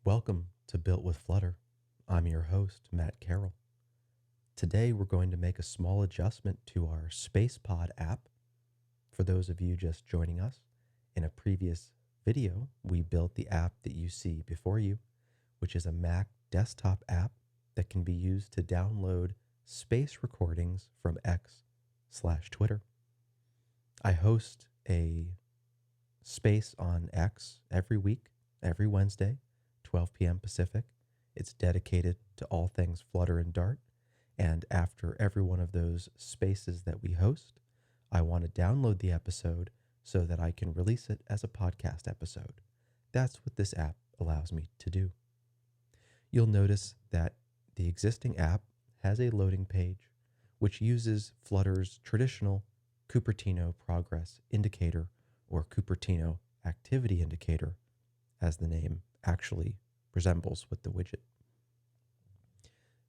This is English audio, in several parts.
Welcome to Built with Flutter. I'm your host, Matt Carroll. Today we're going to make a small adjustment to our SpacePod app. For those of you just joining us, in a previous video, we built the app that you see before you, which is a Mac desktop app that can be used to download space recordings from X/Twitter. I host a space on X every week, every Wednesday, 12 p.m. Pacific. It's dedicated to all things Flutter and Dart. And after every one of those spaces that we host, I want to download the episode so that I can release it as a podcast episode. That's what this app allows me to do. You'll notice that the existing app has a loading page, which uses Flutter's traditional Cupertino progress indicator or Cupertino activity indicator, as the name actually resembles with the widget.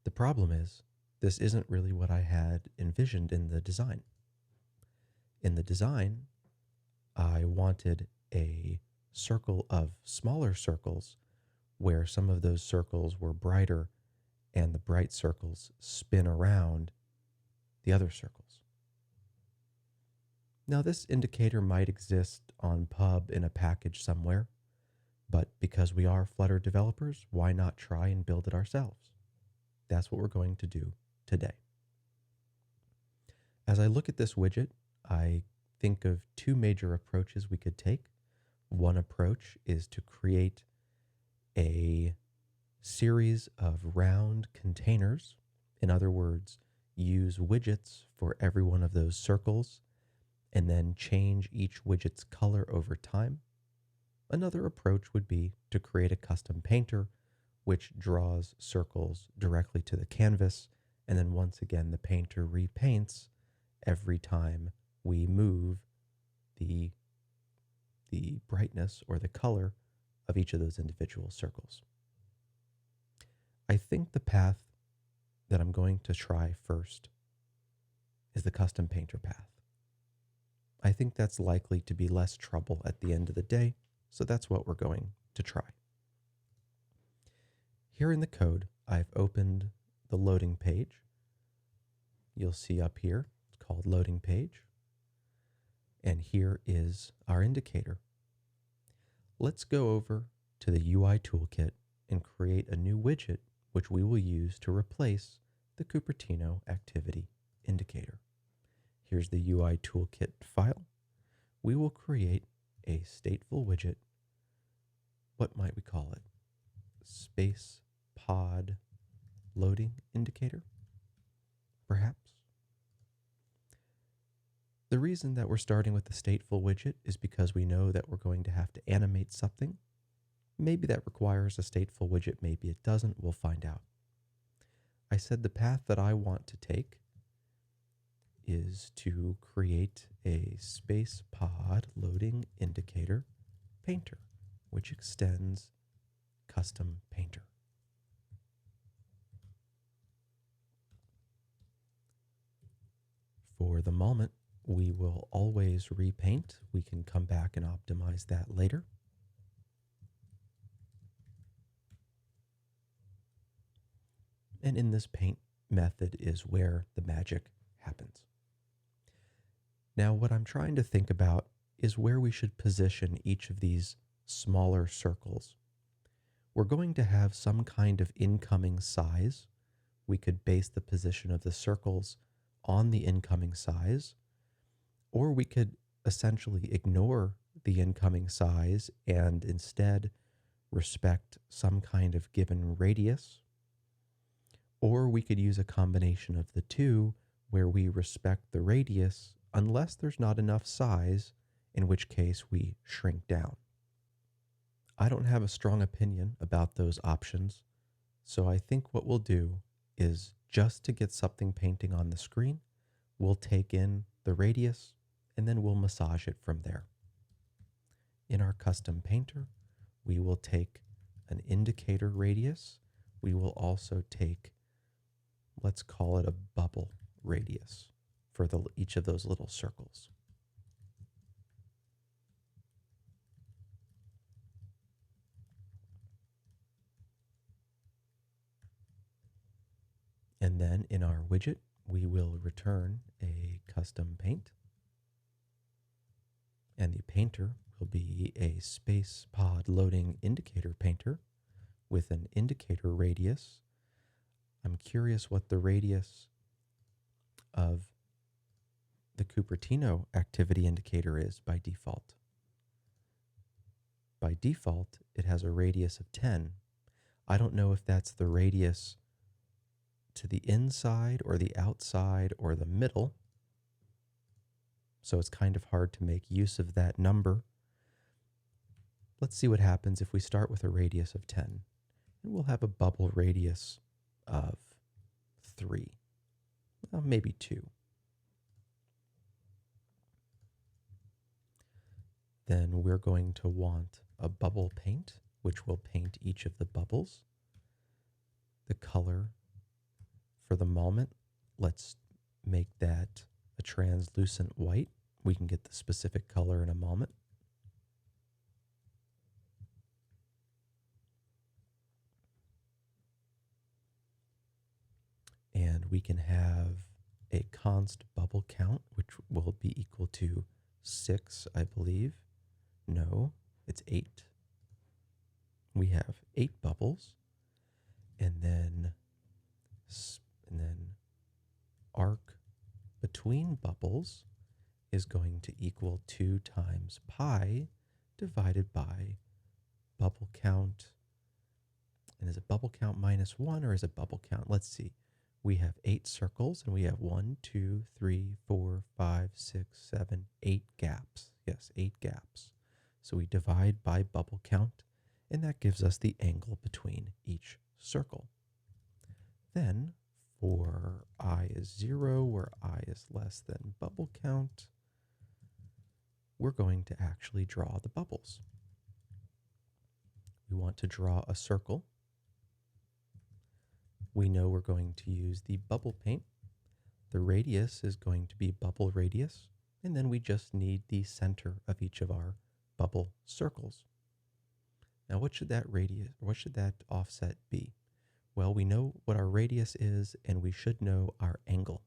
The problem is, this isn't really what I had envisioned in the design. In the design, I wanted a circle of smaller circles where some of those circles were brighter and the bright circles spin around the other circles. Now, this indicator might exist on Pub in a package somewhere, but because we are Flutter developers, why not try and build it ourselves? That's what we're going to do today. As I look at this widget, I think of two major approaches we could take. One approach is to create a series of round containers. In other words, use widgets for every one of those circles and then change each widget's color over time. Another approach would be to create a custom painter which draws circles directly to the canvas, and then once again the painter repaints every time we move the brightness or the color of each of those individual circles. I think the path that I'm going to try first is the custom painter path. I think that's likely to be less trouble at the end of the day, so that's what we're going to try. Here in the code, I've opened the loading page. You'll see up here, it's called loading page. And here is our indicator. Let's go over to the UI toolkit and create a new widget, which we will use to replace the Cupertino activity indicator. Here's the UI toolkit file. We will create a stateful widget. What might we call it? Space pod loading indicator, perhaps. The reason that we're starting with the stateful widget is because we know that we're going to have to animate something. Maybe that requires a stateful widget, maybe it doesn't, we'll find out. I said the path that I want to take is to create a space pod loading indicator painter, which extends custom painter. For the moment, we will always repaint. We can come back and optimize that later. And in this paint method is where the magic happens. Now, what I'm trying to think about is where we should position each of these smaller circles. We're going to have some kind of incoming size. We could base the position of the circles on the incoming size, or we could essentially ignore the incoming size and instead respect some kind of given radius. Or we could use a combination of the two where we respect the radius unless there's not enough size, in which case we shrink down. I don't have a strong opinion about those options, so I think what we'll do is just to get something painting on the screen, we'll take in the radius and then we'll massage it from there. In our custom painter, we will take an indicator radius. We will also take, let's call it a bubble radius for each of those little circles. And then in our widget, we will return a custom paint. And the painter will be a space pod loading indicator painter with an indicator radius. I'm curious what the radius of the Cupertino activity indicator is by default. By default, it has a radius of 10. I don't know if that's the radius to the inside or the outside or the middle. So it's kind of hard to make use of that number. Let's see what happens if we start with a radius of 10. And we'll have a bubble radius of 3, well, maybe 2. Then we're going to want a bubble paint, which will paint each of the bubbles. The color for the moment, let's make that a translucent white. We can get the specific color in a moment. And we can have a const bubble count, which will be equal to 6, I believe. No, it's 8. We have 8 bubbles, and then arc between bubbles is going to equal 2 times pi divided by bubble count. And is it bubble count minus 1 or is it bubble count? Let's see. We have 8 circles and we have 1, 2, 3, 4, 5, 6, 7, 8 gaps. Yes, 8 gaps. So we divide by bubble count, and that gives us the angle between each circle. Then for I is 0, where I is less than bubble count, we're going to actually draw the bubbles. We want to draw a circle. We know we're going to use the bubble paint. The radius is going to be bubble radius, and then we just need the center of each of our bubble circles. Now, what should that radius, or what should that offset be? Well, we know what our radius is, and we should know our angle.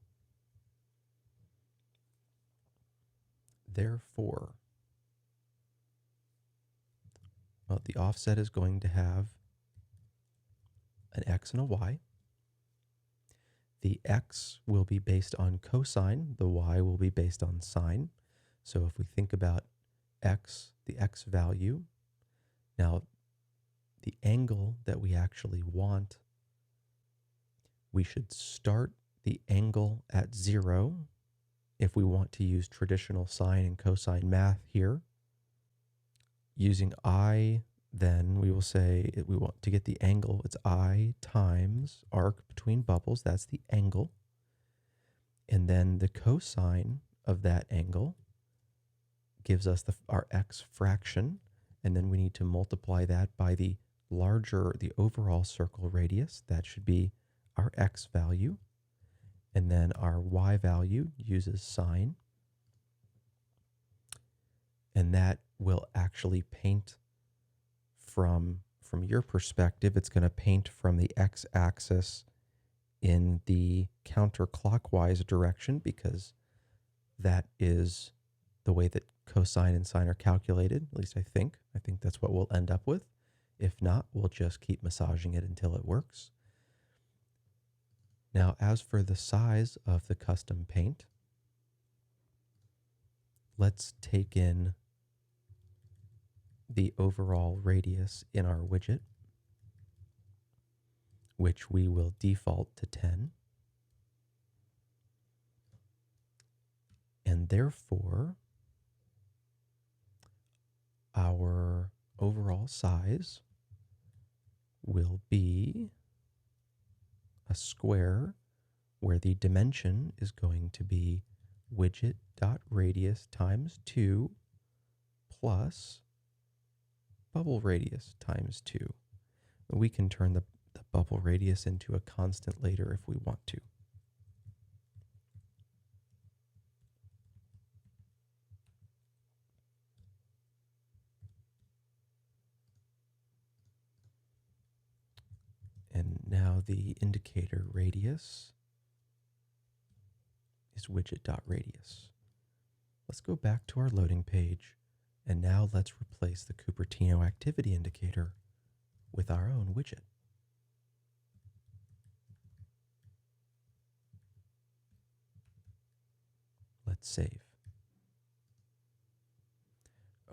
Therefore, well, the offset is going to have an x and a y. The x will be based on cosine. The y will be based on sine. So if we think about x, the x value, now the angle that we actually want, we should start the angle at 0 if we want to use traditional sine and cosine math here. Using I, then we will say we want to get the angle. It's I times arc between bubbles. That's the angle. And then the cosine of that angle gives us our x fraction. And then we need to multiply that by the overall circle radius. That should be our x value. And then our y value uses sine. And that will actually paint from your perspective, it's going to paint from the x-axis in the counterclockwise direction, because that is the way that cosine and sine are calculated. At least I think. I think that's what we'll end up with. If not, we'll just keep massaging it until it works. Now, as for the size of the custom paint, let's take in the overall radius in our widget, which we will default to 10. And therefore, our overall size will be a square where the dimension is going to be widget.radius times 2 plus bubble radius times 2. We can turn the bubble radius into a constant later if we want to. And now now the indicator radius is widget.radius. Let's go back to our loading page, and now let's replace the Cupertino activity indicator with our own widget. Let's save.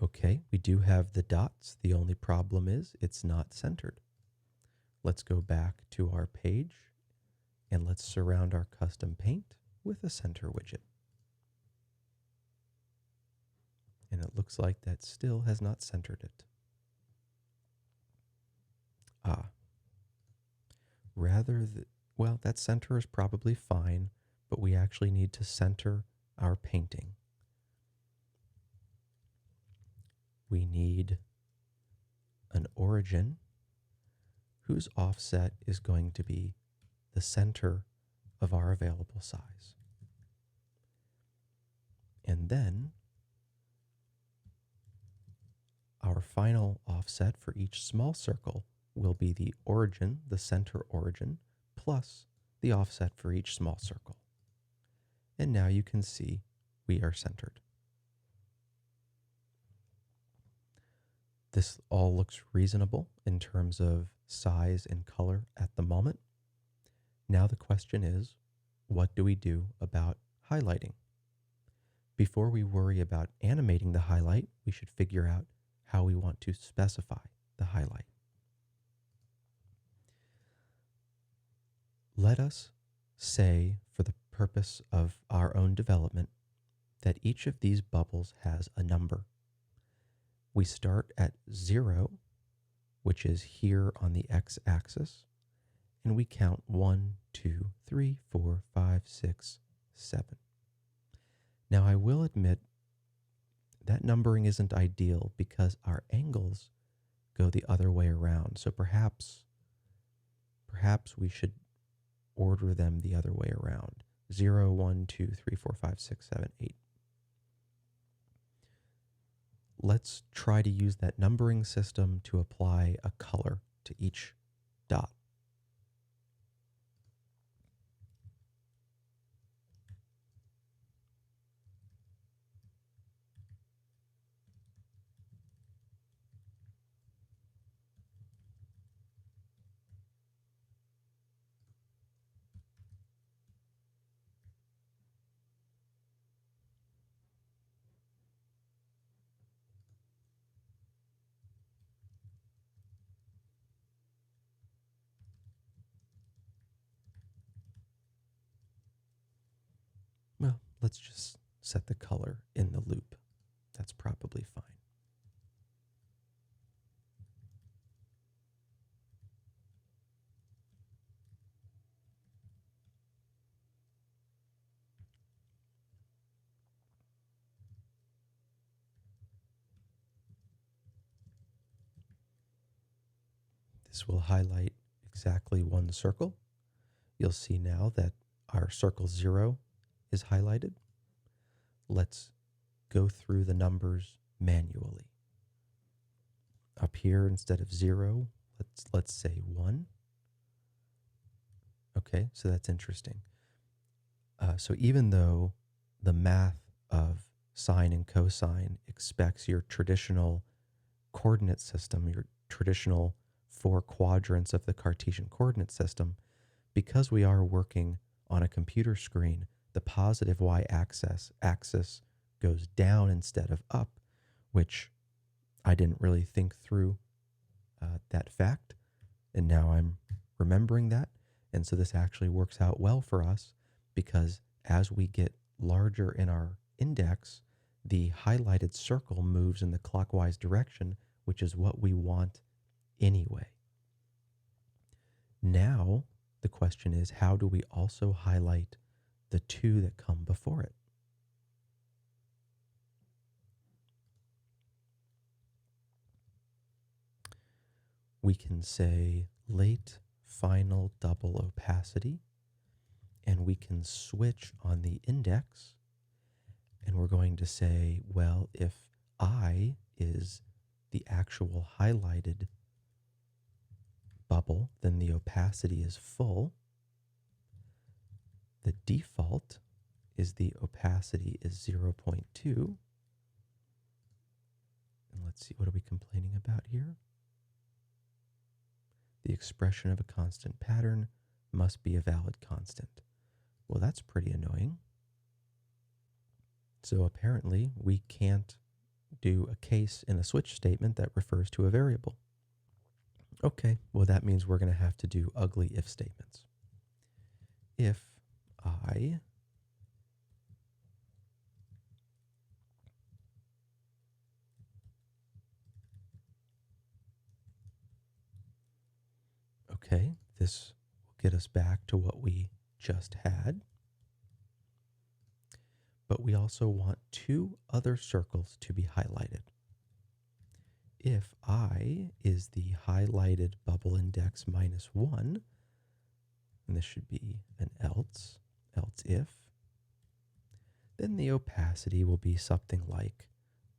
Okay, we do have the dots. The only problem is it's not centered. Let's go back to our page and let's surround our custom paint with a center widget. And it looks like that still has not centered it. Well, that center is probably fine, but we actually need to center our painting. We need an origin whose offset is going to be the center of our available size. And then our final offset for each small circle will be the origin, the center origin, plus the offset for each small circle. And now you can see we are centered. This all looks reasonable in terms of size and color at the moment. Now the question is, what do we do about highlighting? Before we worry about animating the highlight, we should figure out how we want to specify the highlight. Let us say, for the purpose of our own development, that each of these bubbles has a number. We start at 0, which is here on the x-axis, and we count 1, 2, 3, 4, 5, 6, 7. Now I will admit that numbering isn't ideal because our angles go the other way around. So perhaps we should order them the other way around. 0, 1, 2, 3, 4, 5, 6, 7, 8. Let's try to use that numbering system to apply a color to each dot. Well, let's just set the color in the loop. That's probably fine. This will highlight exactly one circle. You'll see now that our circle 0 is highlighted. Let's go through the numbers manually. Up here, instead of 0, let's say 1. Okay, so that's interesting. So even though the math of sine and cosine expects your traditional coordinate system, your traditional 4 quadrants of the Cartesian coordinate system, because we are working on a computer screen, the positive y-axis goes down instead of up, which I didn't really think through that fact, and now I'm remembering that. And so this actually works out well for us because as we get larger in our index, the highlighted circle moves in the clockwise direction, which is what we want anyway. Now, the question is, how do we also highlight the 2 that come before it? We can say late final double opacity, and we can switch on the index, and we're going to say, well, if I is the actual highlighted bubble, then the opacity is full. The default is the opacity is 0.2. And let's see, what are we complaining about here? The expression of a constant pattern must be a valid constant. Well, that's pretty annoying. So apparently we can't do a case in a switch statement that refers to a variable. Okay, well that means we're going to have to do ugly if statements. If I okay, this will get us back to what we just had. But we also want two other circles to be highlighted. If I is the highlighted bubble index -1, and this should be an else if, then the opacity will be something like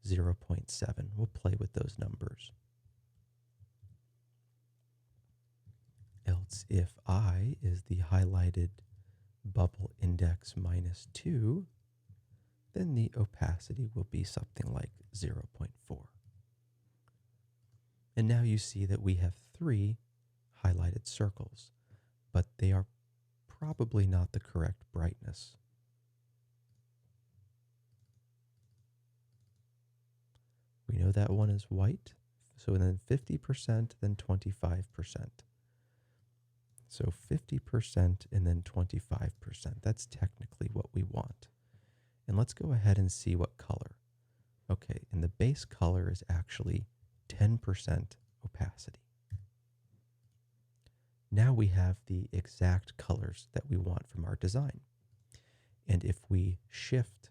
0.7. We'll play with those numbers. Else if I is the highlighted bubble index -2, then the opacity will be something like 0.4. And now you see that we have 3 highlighted circles, but they are probably not the correct brightness. We know that one is white, so then 50%, then 25%. So 50% and then 25%. That's technically what we want. And let's go ahead and see what color. Okay, and the base color is actually 10% opacity. Now we have the exact colors that we want from our design. And if we shift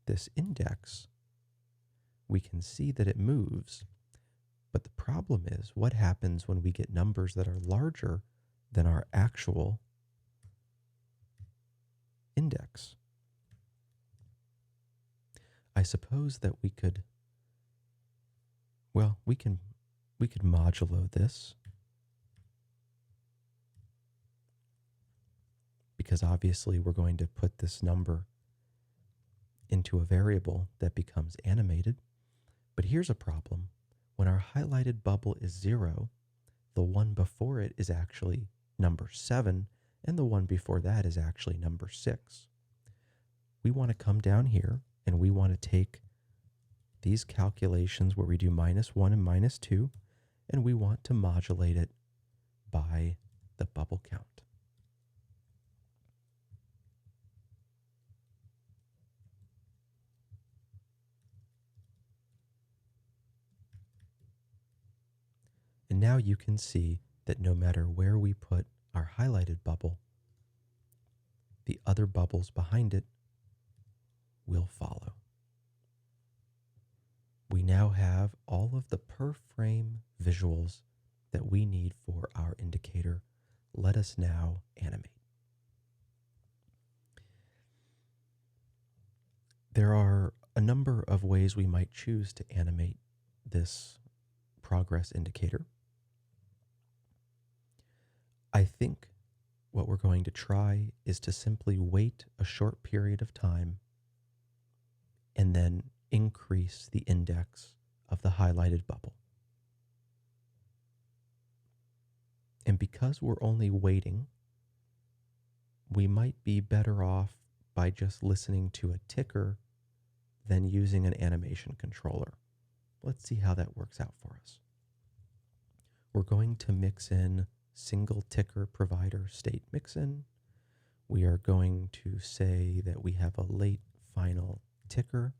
this index, we can see that it moves. But the problem is, what happens when we get numbers that are larger than our actual index? I suppose that we could, well, we could modulo this, because obviously we're going to put this number into a variable that becomes animated. But here's a problem. When our highlighted bubble is 0, the one before it is actually number 7, and the one before that is actually number 6. We want to come down here, and we want to take these calculations where we do -1 and -2, and we want to modulate it by the bubble count. And now you can see that no matter where we put our highlighted bubble, the other bubbles behind it will follow. We now have all of the per frame visuals that we need for our indicator. Let us now animate. There are a number of ways we might choose to animate this progress indicator. I think what we're going to try is to simply wait a short period of time and then increase the index of the highlighted bubble. And because we're only waiting, we might be better off by just listening to a ticker than using an animation controller. Let's see how that works out for us. We're going to mix in single ticker provider state mixin. We are going to say that we have a late final ticker.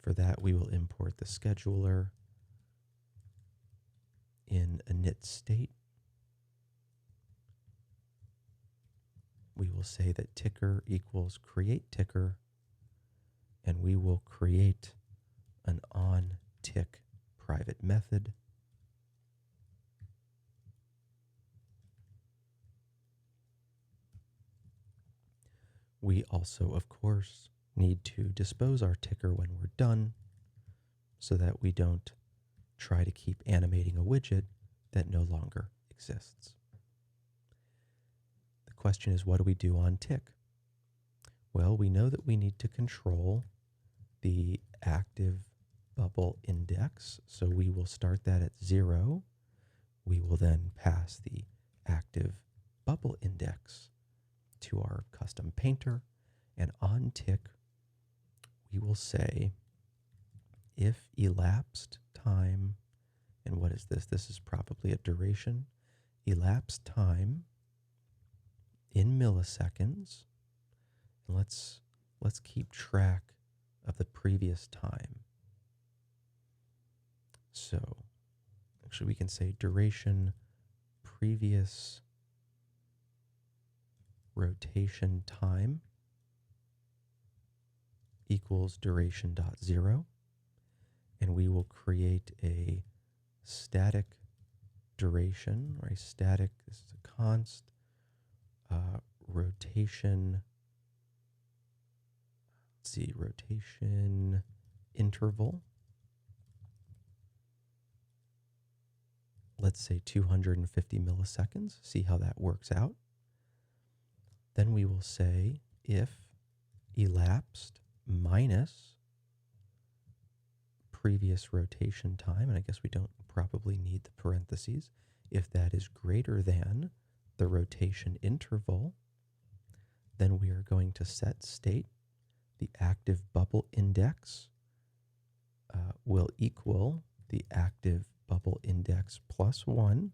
For that, we will import the scheduler in init state. We will say that ticker equals create ticker, and we will create an on tick private method. We also, of course, need to dispose our ticker when we're done so that we don't try to keep animating a widget that no longer exists. The question is, what do we do on tick? Well, we know that we need to control the active bubble index, so we will start that at 0. We will then pass the active bubble index to our custom painter, and on tick, we will say if elapsed time, and what is this? This is probably a duration. Elapsed time in milliseconds. And let's keep track of the previous time. So actually we can say duration previous rotation time equals duration.0, and we will create a static duration, or a static, this is a const, rotation, let's see, rotation interval. Let's say 250 milliseconds, see how that works out. Then we will say if elapsed minus previous rotation time, and I guess we don't probably need the parentheses, if that is greater than the rotation interval, then we are going to set state. The active bubble index will equal the active bubble index plus 1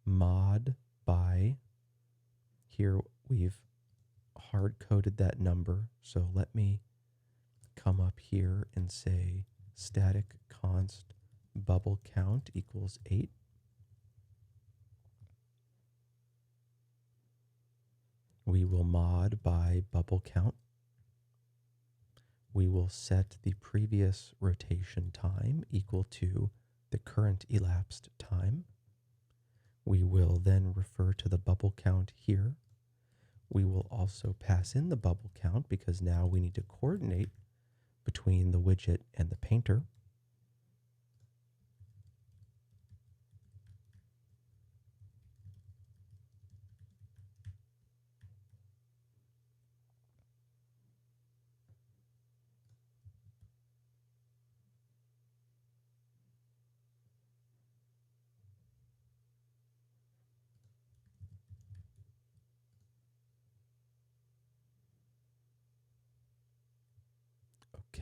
mod by, here we've hard-coded that number, so let me come up here and say static const bubble count equals 8. We will mod by bubble count. We will set the previous rotation time equal to the current elapsed time. We will then refer to the bubble count here. We will also pass in the bubble count because now we need to coordinate between the widget and the painter.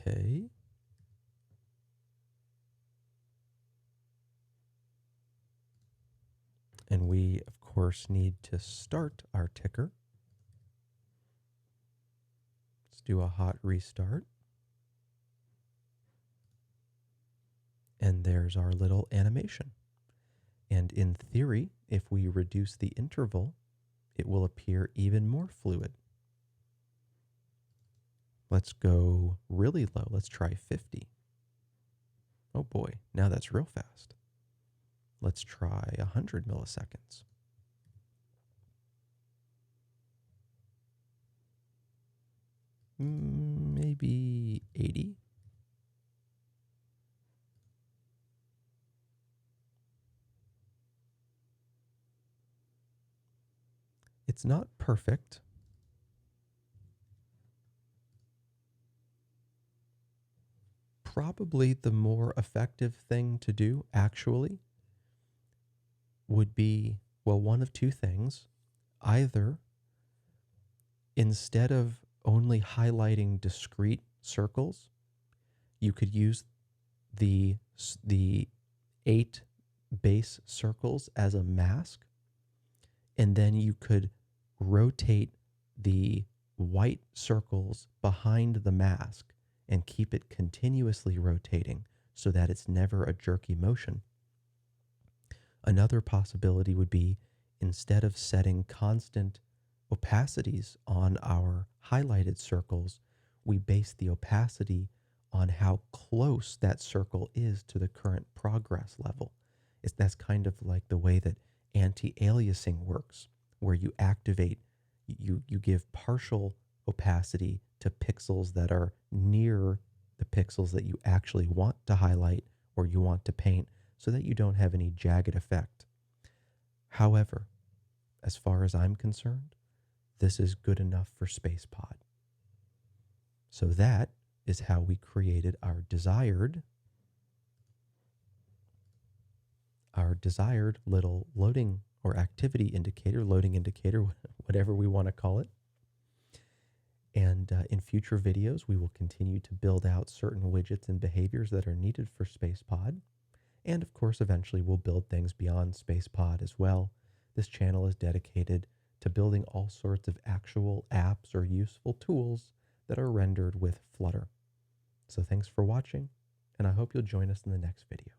Okay. And we, of course, need to start our ticker. Let's do a hot restart. And there's our little animation. And in theory, if we reduce the interval, it will appear even more fluid. Let's go really low. Let's try 50. Oh boy, now that's real fast. Let's try 100 milliseconds. Maybe 80. It's not perfect. Probably the more effective thing to do, actually, would be, well, one of two things. Either, instead of only highlighting discrete circles, you could use the 8 base circles as a mask, and then you could rotate the white circles behind the mask and keep it continuously rotating so that it's never a jerky motion. Another possibility would be, instead of setting constant opacities on our highlighted circles, we base the opacity on how close that circle is to the current progress level. That's kind of like the way that anti-aliasing works, where you activate, you give partial opacity to pixels that are near the pixels that you actually want to highlight, or you want to paint so that you don't have any jagged effect. However, as far as I'm concerned, this is good enough for SpacePod. So that is how we created our desired little loading or activity indicator, loading indicator, whatever we want to call it. And in future videos, we will continue to build out certain widgets and behaviors that are needed for SpacePod. And of course, eventually we'll build things beyond SpacePod as well. This channel is dedicated to building all sorts of actual apps or useful tools that are rendered with Flutter. So thanks for watching, and I hope you'll join us in the next video.